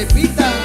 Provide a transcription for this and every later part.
Pepita.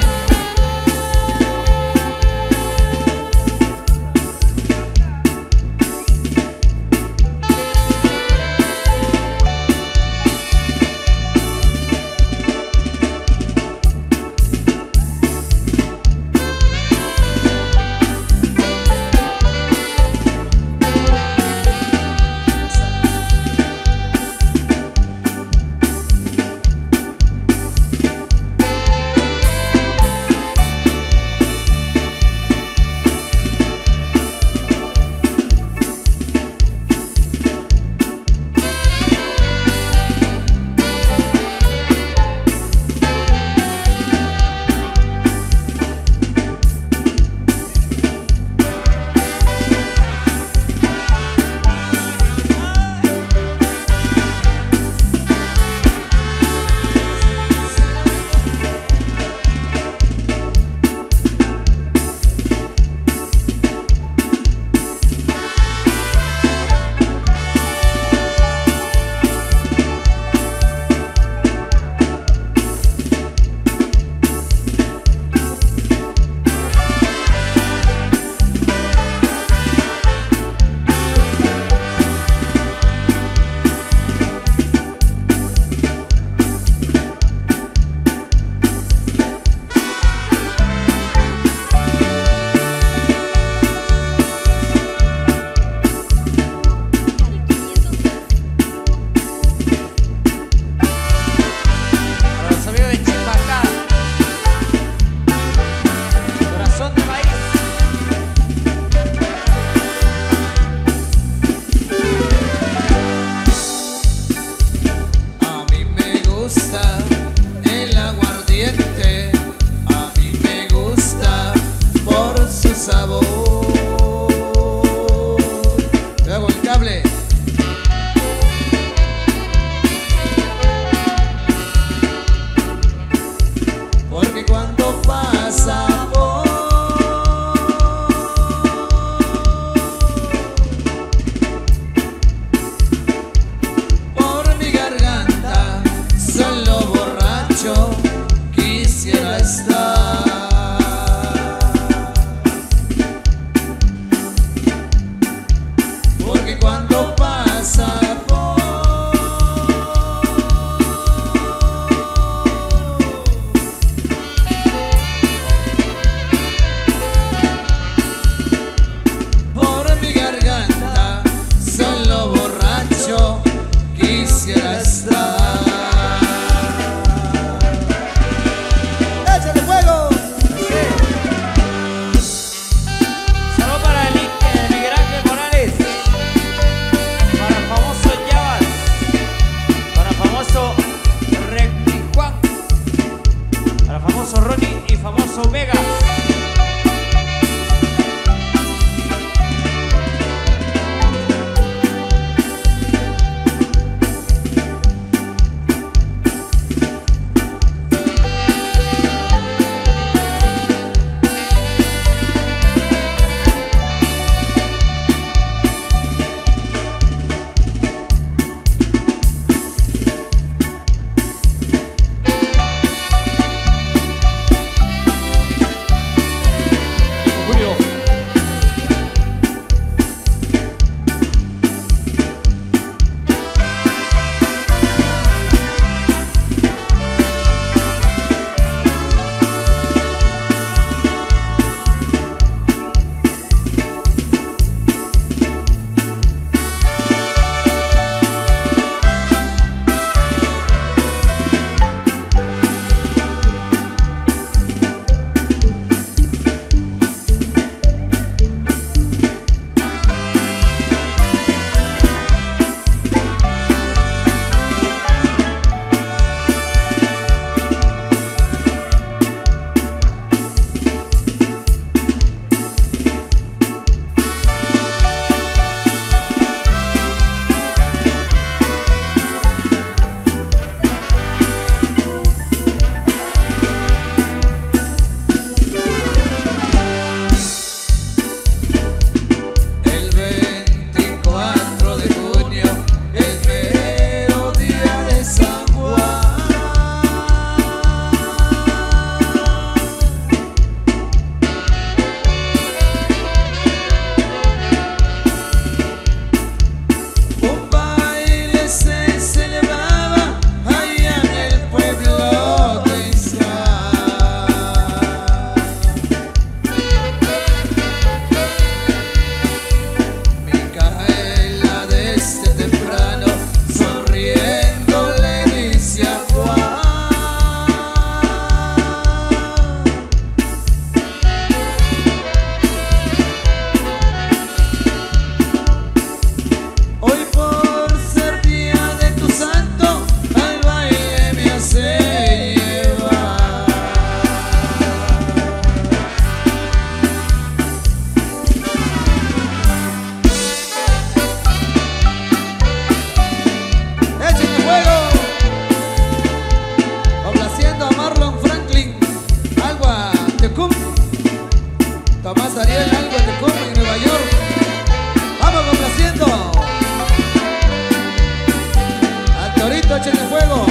de fuego.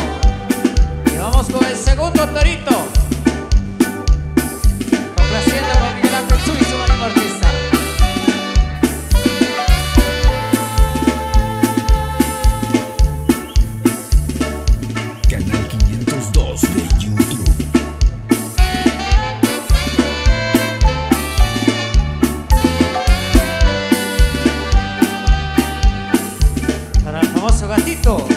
Y vamos con el segundo torito. Complaciendo con Miguel Ángel Zul y su Marimba Orquesta. Canal 502 de YouTube. Para el famoso gatito.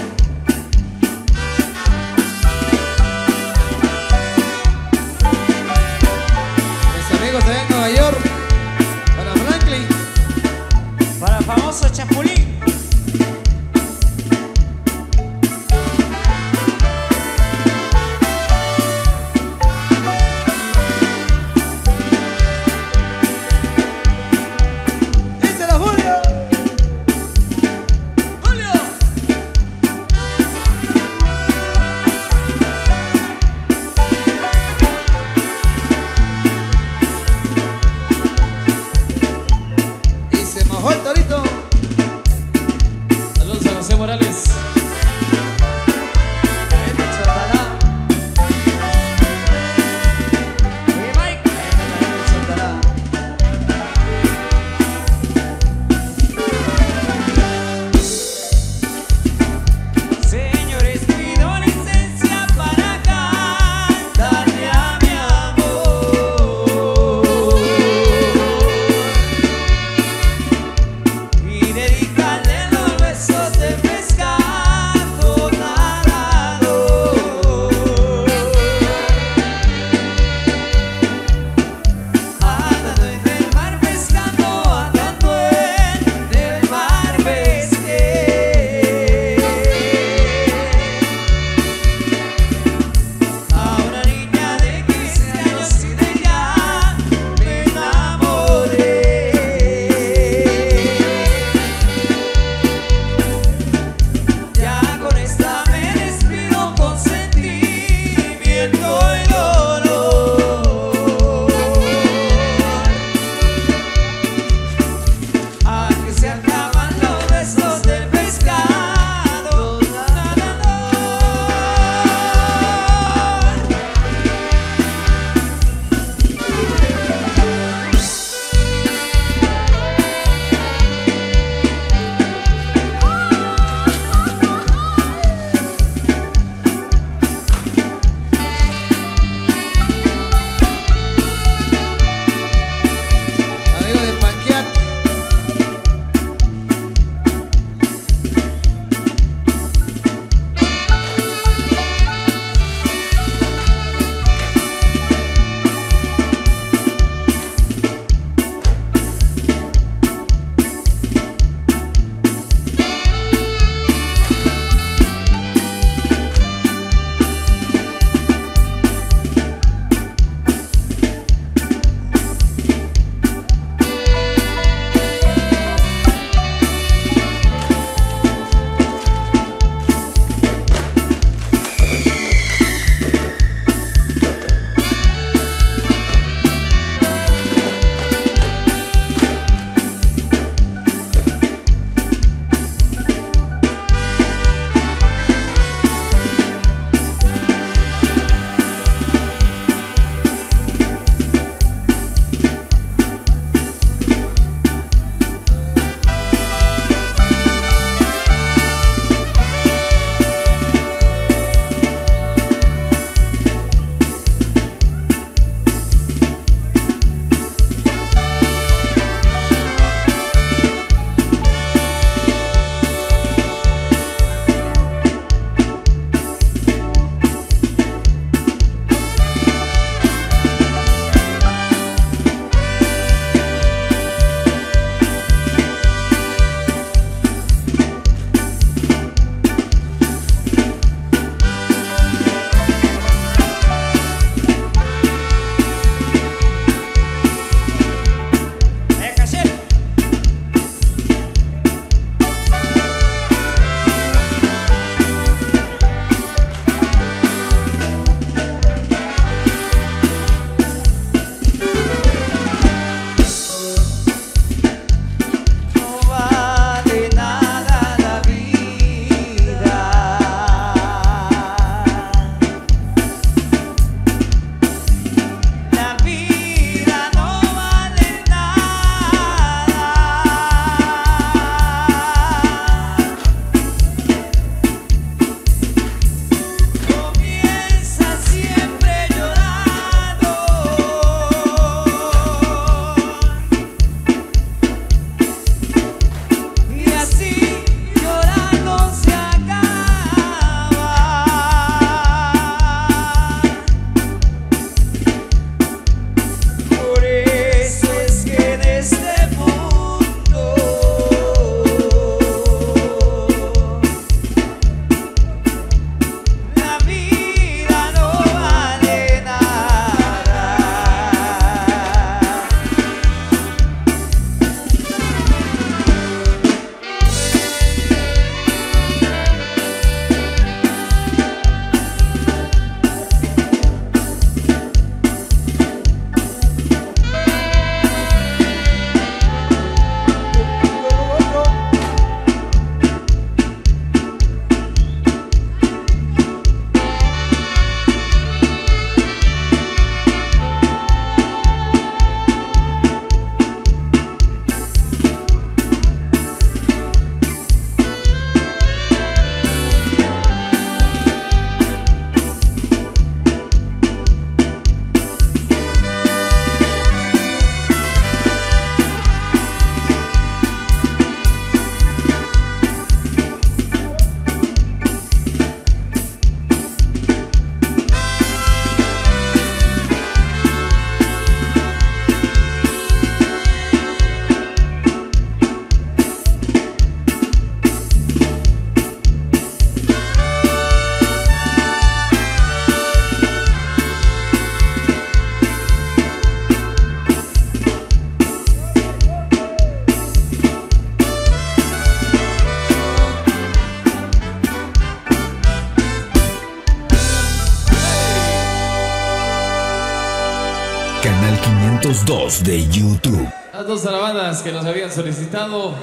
302 de YouTube. Las dos alabanzas que nos habían solicitado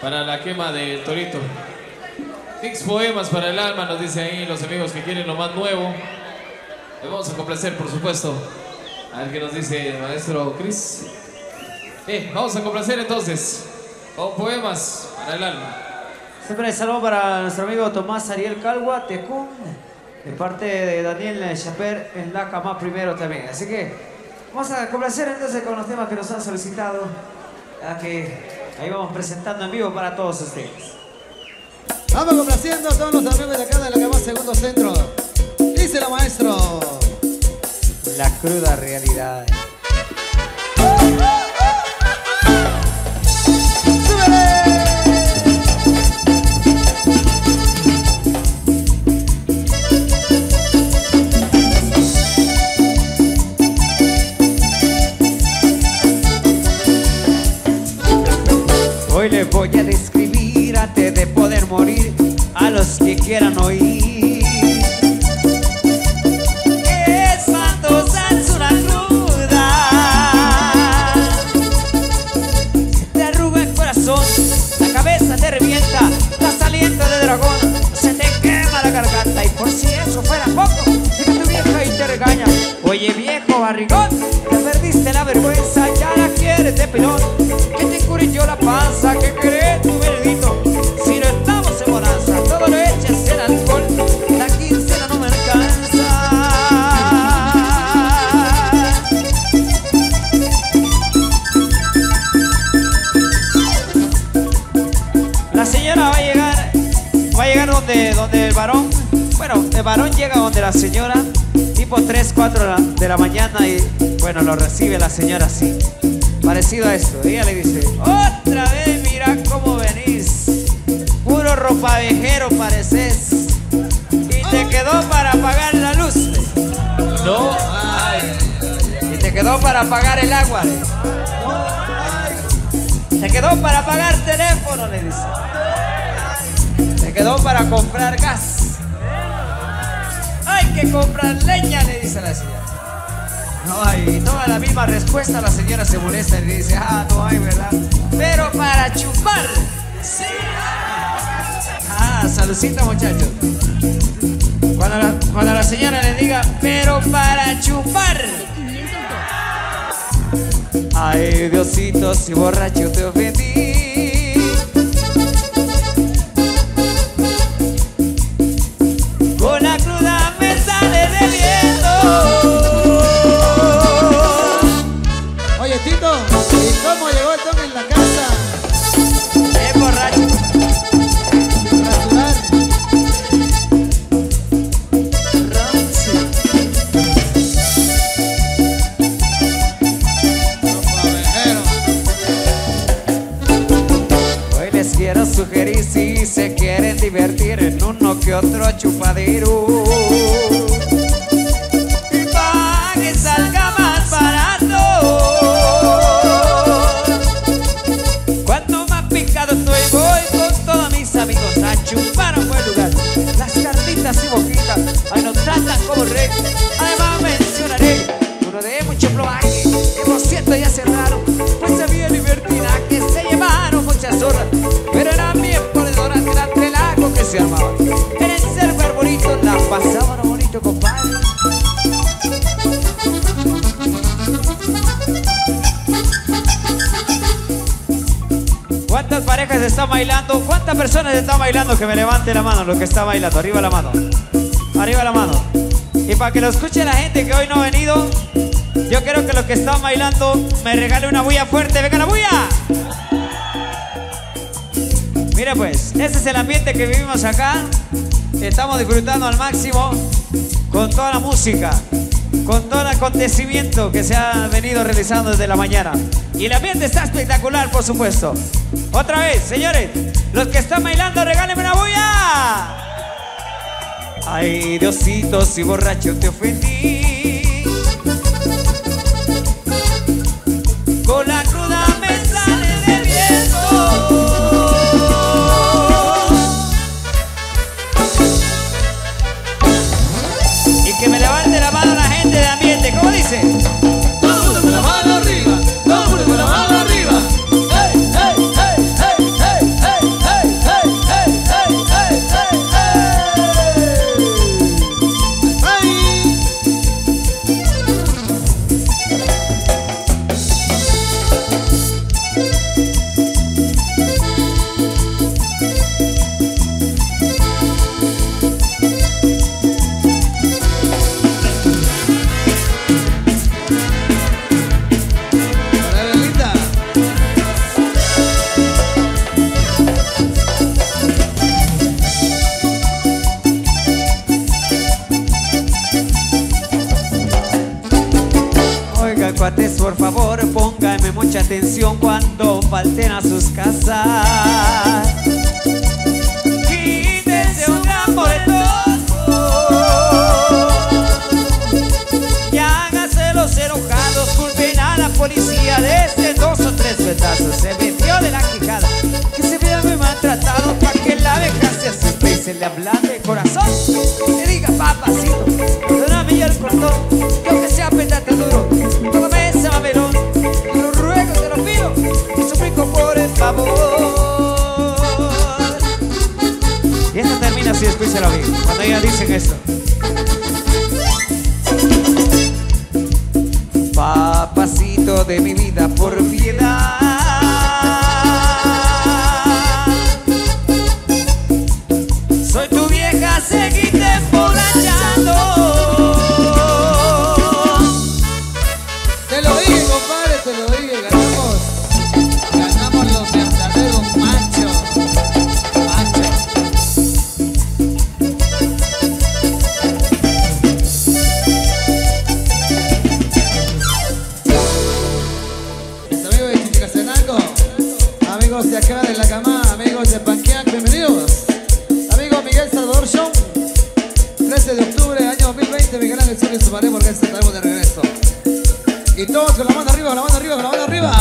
para la quema del torito. Mix poemas para el alma, nos dice ahí los amigos que quieren lo más nuevo. Le vamos a complacer, por supuesto. A ver qué nos dice el maestro Chris. Vamos a complacer entonces con poemas para el alma. Siempre saludo para nuestro amigo Tomás Ariel Calgua, Tecún, de parte de Daniel Chaper en la cama primero también. Así que vamos a complacer entonces con los temas que nos han solicitado, a que ahí vamos presentando en vivo para todos ustedes. Vamos complaciendo a todos los amigos de acá de la cama segundo centro. Díselo, maestro. La cruda realidad. Hoy les voy a describir antes de poder morir a los que quieran oír. Espantosa es una cruda, se te arruga el corazón, la cabeza te revienta, das aliento de dragón, se te quema la garganta. Y por si eso fuera poco, llega tu vieja y te regaña. Oye viejo barrigón, ya perdiste la vergüenza, ya la quieres de pelón. Que te cure yo la panza, que querés tu veredito. Si no estamos en bonanza, todo lo echas en alcohol, la quincena no me alcanza. La señora va a llegar donde el varón. Bueno, el varón llega donde la señora tipo 3, 4 de la mañana y bueno, lo recibe la señora así. Parecido a esto, ella le dice: otra vez mira cómo venís, puro ropavejero pareces, y te quedó para apagar la luz. No, Y te quedó para apagar el agua. Te quedó para apagar teléfono, le dice. Te quedó para comprar gas. Hay que comprar leña, le dice la señora. No hay, toda la misma respuesta, la señora se molesta y le dice: ah, no hay, ¿verdad? Pero para chupar, sí. Ah, saludcita, muchachos. Cuando la señora le diga: pero para chupar. Ay, Diosito, si borracho te ofendí. Con la cruda me sale debiendo. Oye, Tito, ¿y cómo llegó el don en la casa? Es borracho. Rasurar. Hoy les quiero sugerir, si se quieren divertir, en uno que otro chupadero, y pa' que salga más barato. Cuando más picado estoy, voy con todos mis amigos a chupar a un buen lugar. Las carnitas y boquitas, ay, nos tratan como rey. Además mencionaré uno de mucho probaje, que por cierto ya cerraron, pues había libertina que se llevaron muchas horas, pero eran bien ponedoras que era relajo que se armaban. En el cerco arbolito la pasaban bonito, compadre. ¿Cuántas parejas están bailando? ¿Cuántas personas están bailando? Que me levante la mano, los que están bailando. Arriba la mano. Arriba la mano. Y para que lo escuche la gente que hoy no ha venido, yo quiero que los que están bailando me regale una bulla fuerte. ¡Venga la bulla! Mire pues, ese es el ambiente que vivimos acá. Estamos disfrutando al máximo con toda la música, con todo el acontecimiento que se ha venido realizando desde la mañana. Y el ambiente está espectacular, por supuesto. Otra vez, señores, los que están bailando, regálenme una bulla. Ay, Diosito, si borracho te ofendí. Con la cruda me sale debiendo. Y que me levante la mano la gente de ambiente. ¿Cómo dice? Todo el mundo se la mano. cuates, por favor, pónganme mucha atención cuando falten a sus casas. Quítense un gran moretoso y háganse los enojados, culpen a la policía desde 2 o 3 petazos. Se metió de la quijada, que se vea muy maltratado, pa' que la abeja se asuste y se le ablande el corazón. Y le diga: papacito, perdóname ya el cortón, que aunque sea pétate duro, tómame ese mamelón. Te lo ruego, te lo pido, y suplico por el favor. Y esta termina así, escúchalo bien, cuando ellas dicen esto: papacito de mi vida, por piedad, soy tu vieja, seguite emborrachando. Te lo dije, compadre, te lo dije. Ganamos los verdaderos machos. Mis amigos de Chichicastenango, amigos de acá de la cama, amigos de Panquiac, bienvenidos. Amigo Miguel Salvador Show, 13 de octubre, año 2020, Miguel Ángel Sur y su madre, porque estaremos de regreso. Y todos con la mano arriba, con la mano arriba, con la mano arriba.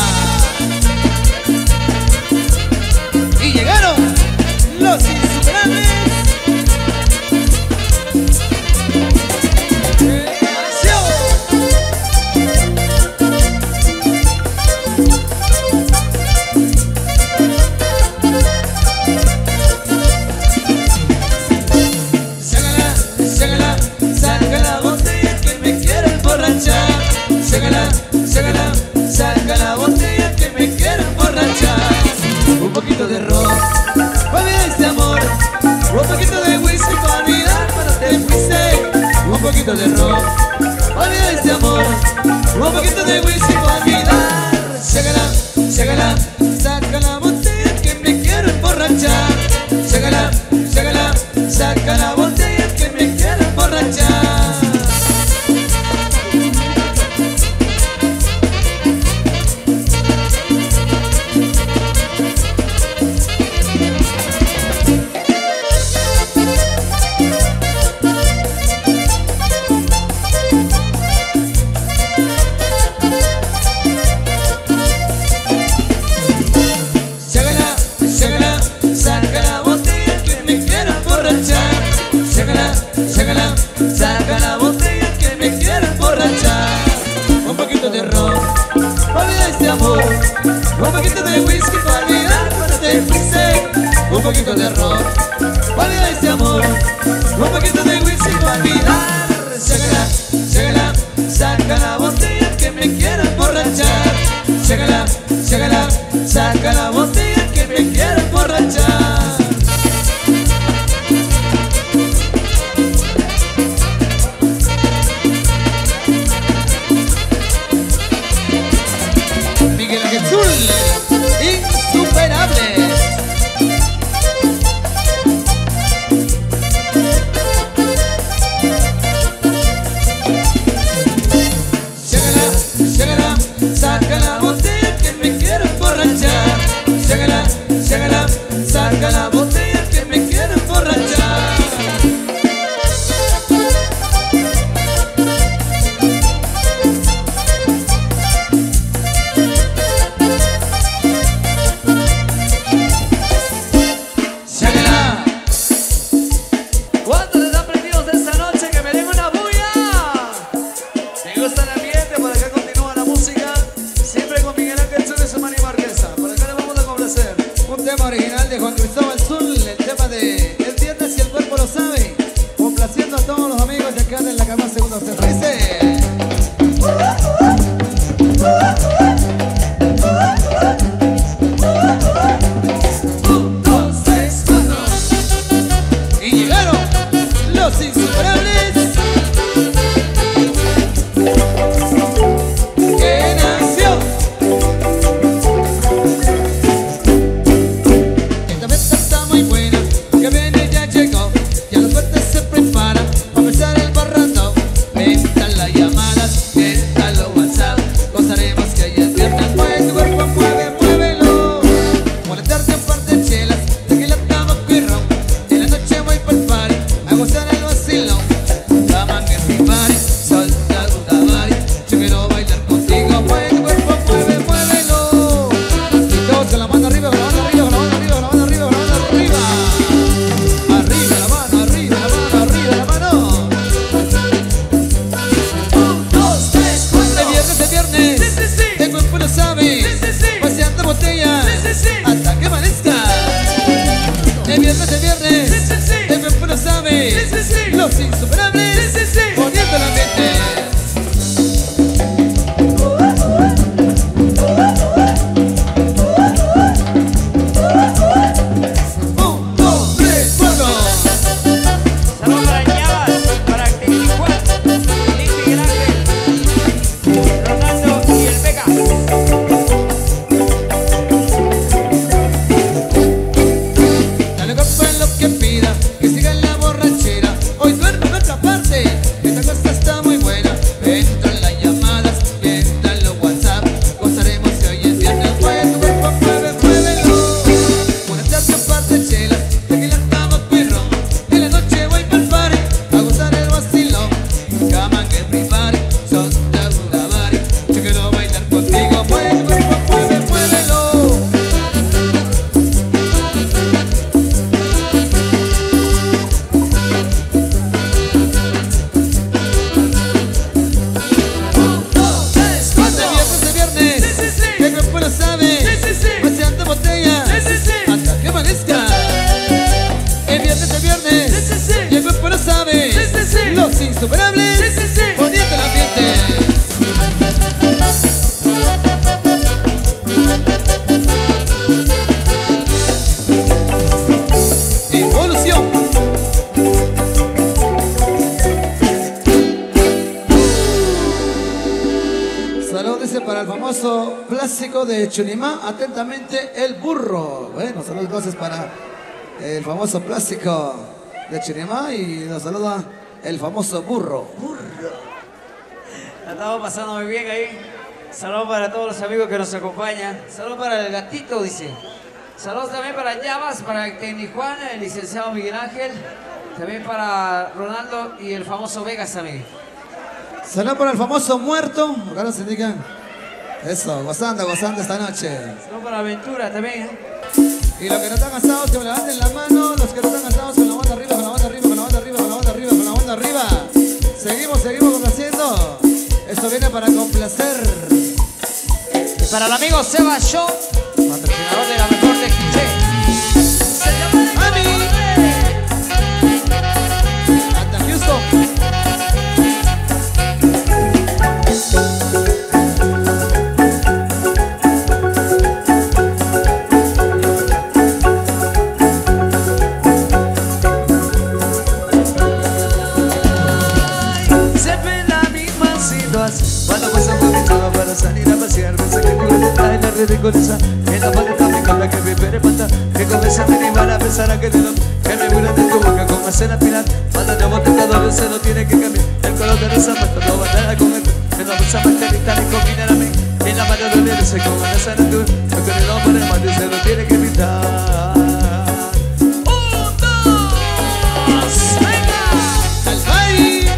Y llegaron los insuperables. Saca la botella que me quiero emborrachar. Saca la botella que me quiero emborrachar. Un poquito de ron, para olvidar este amor. Un poquito de whisky para olvidar cuando te fuiste. Un poquito de ron, para olvidar este amor. Un poquito de whisky para olvidar. Saca la botella que me quiero emborrachar. Saca la botella que me quiero emborrachar. Saca la botella que me quiero emborrachar. Saca la botella que me quiero emborrachar. Un poquito de ron, para olvidar este amor. Un poquito de whisky para olvidar cuando te fuiste. Un poquito de ron, para olvidar este amor. Un poquito de whisky para olvidar. Saca la botella que me quiero emborrachar. Saca la botella que me quiero emborrachar. Miguel Ángel Sur, insuperables. Saca la botella que me quiero emborrachar. Saca la botella que me quiero emborrachar. ¿Cuántos están prendidos de esta noche? Que me den una bulla. Me gusta el ambiente, por acá continúa la música. Siempre con Miguel Ángel Sur y su Manny Marquesa. Por acá le vamos a complacer un tema original de Juan Cristóbal Zul, el tema de El viernes y el cuerpo lo sabe, complaciendo a todos los amigos de acá de la cama segundo centro. Dice: un, dos, tres, cuatro. Y llegaron los insuperables. ¡Qué nació! Esta mesa está muy buena, que viene ya llegó. Ya los fuertes se preparan a besar el barrando. Ven. insuperables. Sí, sí, sí. Poniendo el ambiente. Evolución. Salud dice para el famoso plástico de Chulimá, atentamente el burro. Bueno, salud entonces para el famoso plástico de Chulimá y nos saluda el famoso burro. La estamos pasando muy bien ahí. Saludos para todos los amigos que nos acompañan. Saludos para el gatito, dice. Saludos también para Llamas, para el técnico Juan, el licenciado Miguel Ángel. También para Ronaldo y el famoso Vegas también. Salud para el famoso muerto. Acá nos indican. Eso, gozando esta noche. Saludos para Aventura también. Y los que no están cansados, que me levanten la mano. Los que no están cansados, con la banda arriba, con la banda arriba, con la banda arriba, con la banda arriba, con la banda arriba. Seguimos complaciendo. Esto viene para complacer. Y para el amigo Seba Show, patrocinador de la mejor de Quiché. ¡Mami! Hasta Houston. Cuando paso por mi chava para salir a pasear, me saqué mi boleta y la ridiculiza. En la paleta me canta que me perepanta, que comienza a venir a pensar a que te lo que me burla de tu boca como hacer aspirar. Manda de botecador, se lo tiene que cambiar. El color de los zapatos no va a dar a comer. En la bolsa manterita le combina a mí. En la mano de él se come a esa natura. Lo que le doy por el mando se lo tiene que pintar. ¡Un, dos, venga! ¡Al baile!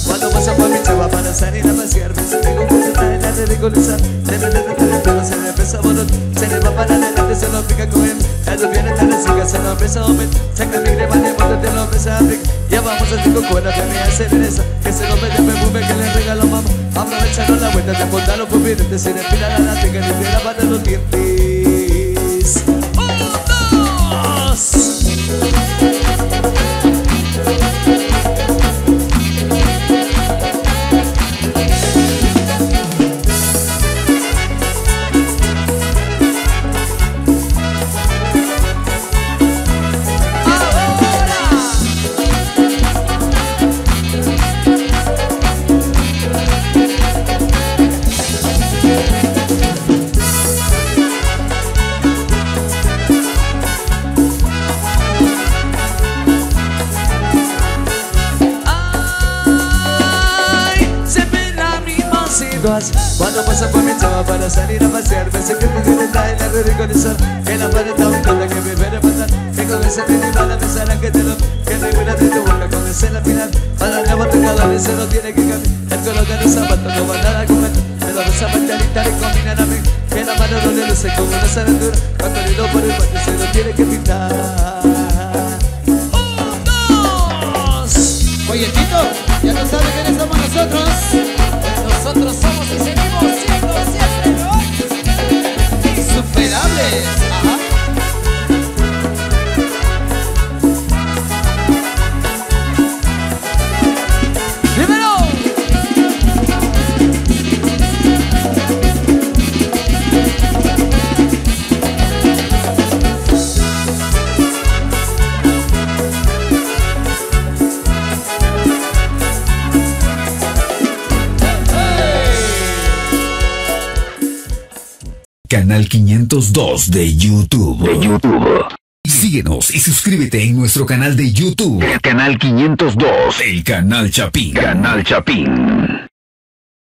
Cuando paso por mi chava para salir a pasear, me tengo que sentar en la ridiculizar. Se me desde se le empieza a volar. Se le va para adelante, se lo pica con él. Ellos vienen tan así, se lo empieza a mover. Saca mi crema de muerte, te lo empieza a abrir. Ya vamos a cinco cuerdas, que me hace pereza. Que se lo mete perfume que le regalo mamá. Aprovechando la vuelta, te apuntan los pupilantes. Se le pila la lata, que le pila para los dientes. ¡Un, dos! Cuando pasa por mi chava para salir a pasear, me sé que mi vida está en la ridiculizar. En la pared está un tonta que me viene a matar. Que con ese mini para pensar a que te lo que regula de tu boca con ese la final. Para la botecadores se lo tiene que cambiar. El color de los zapatos no va a dar a comer. Me lo vas a mantelita y combinan a mí. Que la mano no le luce como una saladura. Cuando le doy por el patio se lo tiene que pintar. ¡Un, dos! Oye, Tito, ya no sabe quiénes somos nosotros. Nosotros somos y seguimos siendo siempre hoy insuperables. Ajá. ¡Dímelo! Canal 502 de YouTube. Síguenos y suscríbete en nuestro canal de YouTube. El canal 502. El canal Chapín. Canal Chapín.